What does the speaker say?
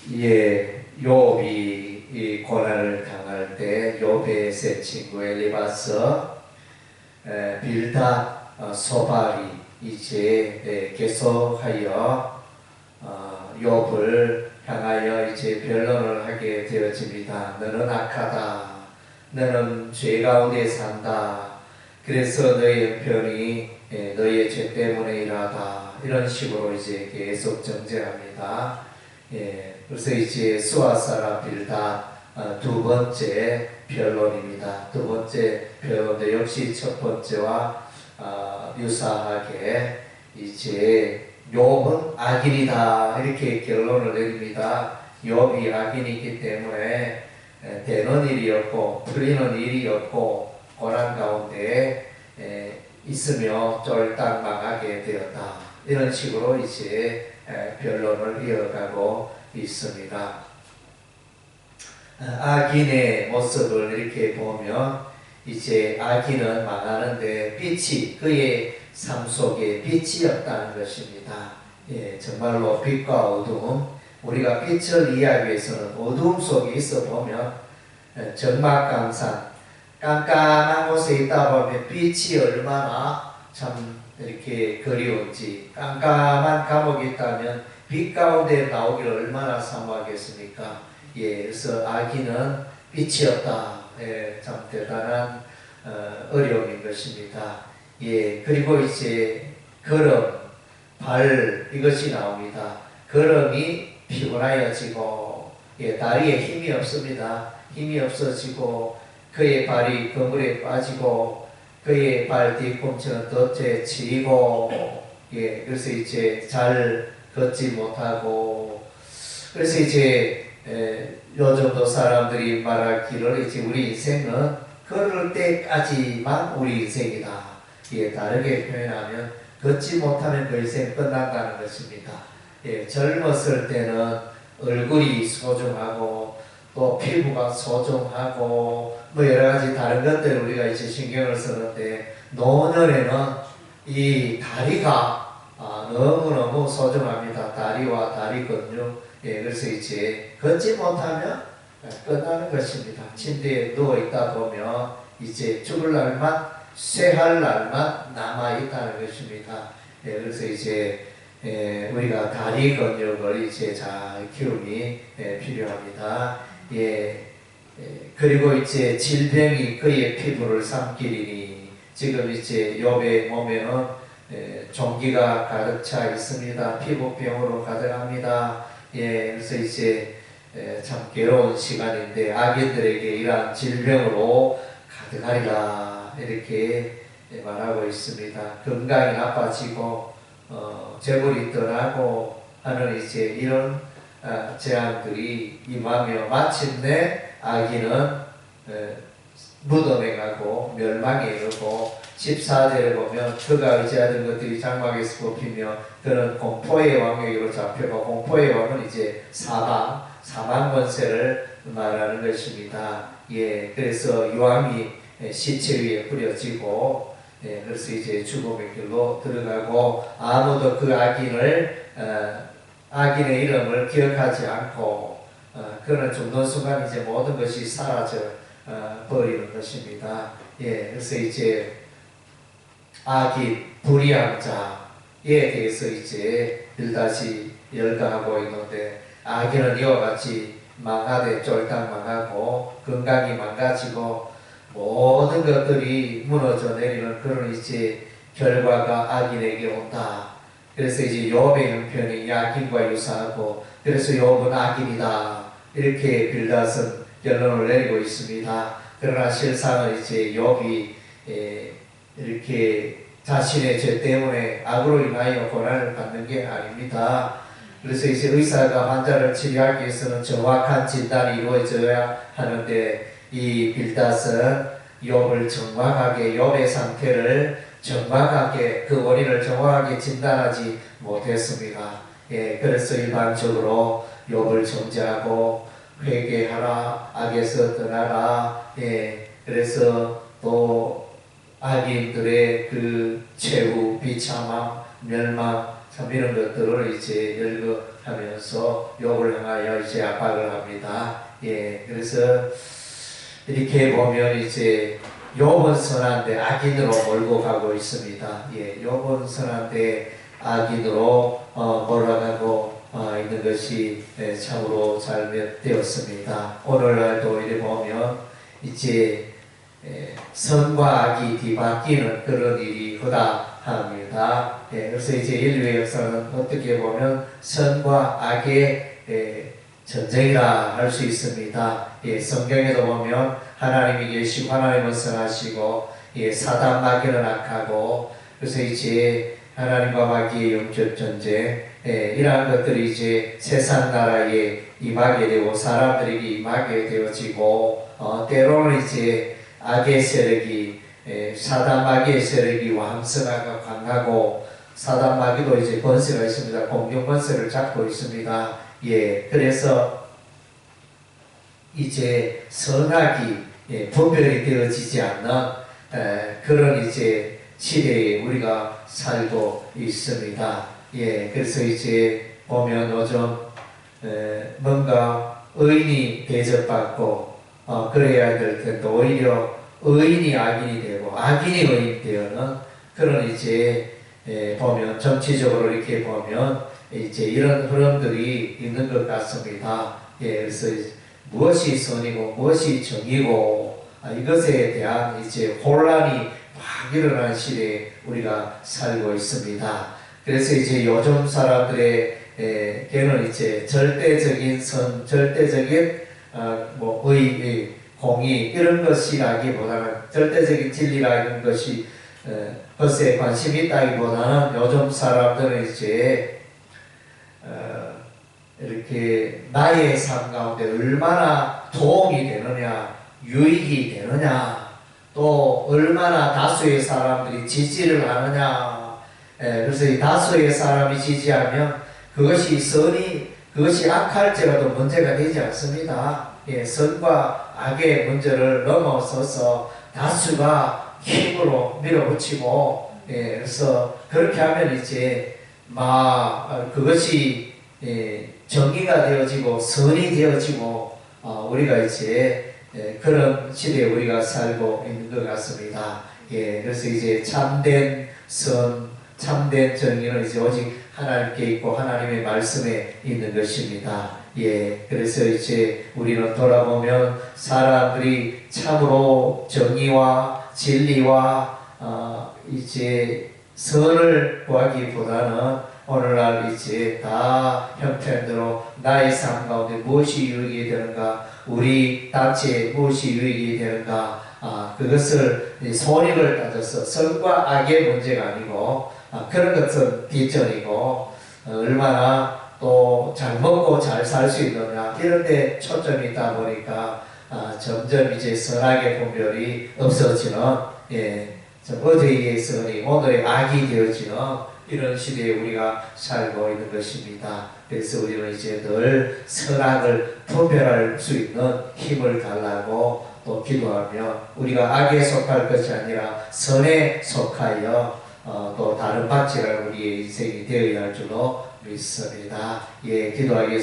욥이 이 고난을 당할 때 욥의 세 친구 엘리바스, 빌닷, 소발이 이제 계속하여 욥을 향하여 이제 변론을 하게 되어집니다. 너는 악하다. 너는 죄 가운데 산다. 그래서 너의 형편이 너의 죄 때문에 일하다. 이런 식으로 이제 계속 정죄합니다. 그래서 이제 수아사라 빌닷 두 번째 변론입니다. 두 번째 변론도 역시 첫 번째와 유사하게 이제 욥은 악인이다 이렇게 결론을 내립니다. 욥이 악인이기 때문에 되는 일이 없고 풀리는 일이 없고 고난 가운데 있으며 쫄딱 망하게 되었다. 이런 식으로 이제 변론을 이어가고 있습니다. 악인의 모습을 이렇게 보면 이제 악인은 망하는데 빛이 그의 삶 속에 빛이 없다는 것입니다. 정말로 빛과 어두움, 우리가 빛을 이해하기 위해서는 어두움 속에 있어 보면 적막강산, 깜깜한 곳에 있다 보면 빛이 얼마나 참 이렇게 그리운지, 깜깜한 감옥에 있다면 빛 가운데 나오기를 얼마나 사모하겠습니까? 그래서 악인은 빛이 없다. 참 대단한 어려움인 것입니다. 그리고 이제 걸음, 발 이것이 나옵니다. 걸음이 피곤하여지고 다리에 힘이 없습니다. 힘이 없어지고 그의 발이 거물에 빠지고 그의 발 뒤꿈치는 덫에 치이고 그래서 이제 잘 걷지 못하고 그래서 이제 요즘도 사람들이 말하기를 이제 우리 인생은 걸을 때까지만 우리 인생이다. 다르게 표현하면 걷지 못하면 그 인생 끝난다는 것입니다. 젊었을 때는 얼굴이 소중하고 또 피부가 소중하고 뭐 여러 가지 다른 것들 우리가 이제 신경을 쓰는데 노년에는 이 다리가 너무너무 소중합니다. 다리와 다리 근육. 그래서 이제 걷지 못하면 끝나는 것입니다. 침대에 누워있다 보면 이제 죽을 날만, 쇠할 날만 남아있다는 것입니다. 그래서 이제 우리가 다리 근육을 이제 잘 키움이 필요합니다. 그리고 이제 질병이 그의 피부를 삼키리니 지금 이제 욥의 몸에는 종기가 가득 차 있습니다. 피부병으로 가득합니다. 그래서 이제 참 괴로운 시간인데 악인들에게 이러한 질병으로 가득하리라 이렇게 말하고 있습니다. 건강이 나빠지고 재물이 떠나고 하는 이제 이런 재앙들이 임하며 마침내 악인은 무덤에 가고 멸망에 이르고 14절에 보면 그가 의지하던 것들이 장막에서 뽑히며 그는 공포의 왕에게로 잡혀가 공포의 왕은 이제 사망 권세를 말하는 것입니다. 그래서 유황이 시체 위에 뿌려지고 그래서 이제 죽음의 길로 들어가고 아무도 그 악인의 이름을 기억하지 않고 그는 죽는 순간 이제 모든 것이 사라져 버리는 것입니다. 그래서 이제 악인, 불의한 자에 대해서 이제 빌닷이 열거하고 있는데 악인은 이와 같이 망하되 쫄딱 망하고 건강이 망가지고 모든 것들이 무너져 내리는 그런 이제 결과가 악인에게 온다. 그래서 이제 욥의 형편이 악인과 유사하고 그래서 욥은 악인이다. 이렇게 빌닷은 결론을 내리고 있습니다. 그러나 실상은 이제 욥이 이렇게 자신의 죄 때문에 악으로 인하여 고난을 받는 게 아닙니다. 그래서 이제 의사가 환자를 치료하기 위해서는 정확한 진단이 이루어져야 하는데 이 빌닷은 욥을 정확하게 욥의 상태를 정확하게 그 원인을 정확하게 진단하지 못했습니다. 그래서 일반적으로 욥을 정죄하고 회개하라, 악에서 떠나라. 그래서 또 악인들의 그 최후 비참함, 멸망, 참 이런 것들을 이제 열거하면서 욕을 향하여 이제 압박을 합니다. 예, 그래서 이렇게 보면 이제 욥은 선한데 악인으로 몰고 가고 있습니다. 예, 욥은 선한데 악인으로 몰아가고 있는 것이 참으로 잘못되었습니다. 오늘날도 이렇게 보면 이제 선과 악이 뒤바뀌는 그런 일이 허다합니다. 그래서 이제 인류의 역사는 어떻게 보면 선과 악의 전쟁이라 할 수 있습니다. 성경에도 보면 하나님이 계시고 하나님은 선하시고 사단 마귀는 악하고, 그래서 이제 하나님과 마귀의 영적 전쟁, 이러한 것들이 이제 세상 나라에 임하게 되고 사람들에게 임하게 되어지고, 때로는 이제 악의 세력이 사단 마귀의 세력이 왕성하고 강하고, 사단 마귀도 이제 권세가 있습니다. 공중 권세를 잡고 있습니다. 그래서 이제 선악이 분별이 되어지지 않는 그런 이제 시대에 우리가 살고 있습니다. 그래서 이제 보면 요즘 뭔가 의인이 대접받고 그래야 될 텐데 오히려 의인이 악인이 되고 악인이 의인이 되는 그런 이제 보면 정치적으로 이렇게 보면 이제 이런 흐름들이 있는 것 같습니다. 그래서 무엇이 선이고 무엇이 정의고 이것에 대한 이제 혼란이 막 일어나는 시대에 우리가 살고 있습니다. 그래서 이제 요즘 사람들에게는 이제 절대적인 선, 절대적인 의, 공의 이런 것이라기보다는 절대적인 진리라는 것이 것에 관심이 있다기보다는 요즘 사람들은 이제 이렇게 나의 삶 가운데 얼마나 도움이 되느냐, 유익이 되느냐, 또 얼마나 다수의 사람들이 지지를 하느냐. 그래서 이 다수의 사람이 지지하면 그것이 그것이 악할지라도 문제가 되지 않습니다. 선과 악의 문제를 넘어서서 다수가 힘으로 밀어붙이고, 그래서 그렇게 하면 이제 그것이 정의가 되어지고 선이 되어지고 우리가 이제 그런 시대에 우리가 살고 있는 것 같습니다. 그래서 이제 참된 선, 참된 정의는 이제 오직 하나님께 있고 하나님의 말씀에 있는 것입니다. 그래서 이제 우리는 돌아보면 사람들이 참으로 정의와 진리와 이제 선을 구하기보다는 오늘날 이제 다 형편대로 나의 삶 가운데 무엇이 유익이 되는가, 우리 단체에 무엇이 유익이 되는가, 그것을 손익을 따져서 선과 악의 문제가 아니고 그런 것은 뒷전이고 얼마나 또 잘 먹고 잘 살 수 있느냐 이런 데 초점이 있다 보니까 점점 이제 선악의 분별이 없어지는 어제의 선이 오늘의 악이 되어지는 이런 시대에 우리가 살고 있는 것입니다. 그래서 우리는 이제 늘 선악을 분별할 수 있는 힘을 달라고 또 기도하며 우리가 악에 속할 것이 아니라 선에 속하여 또 다른 가치가 우리의 인생이 되어야 할 줄로 믿습니다. 기도하겠습니다.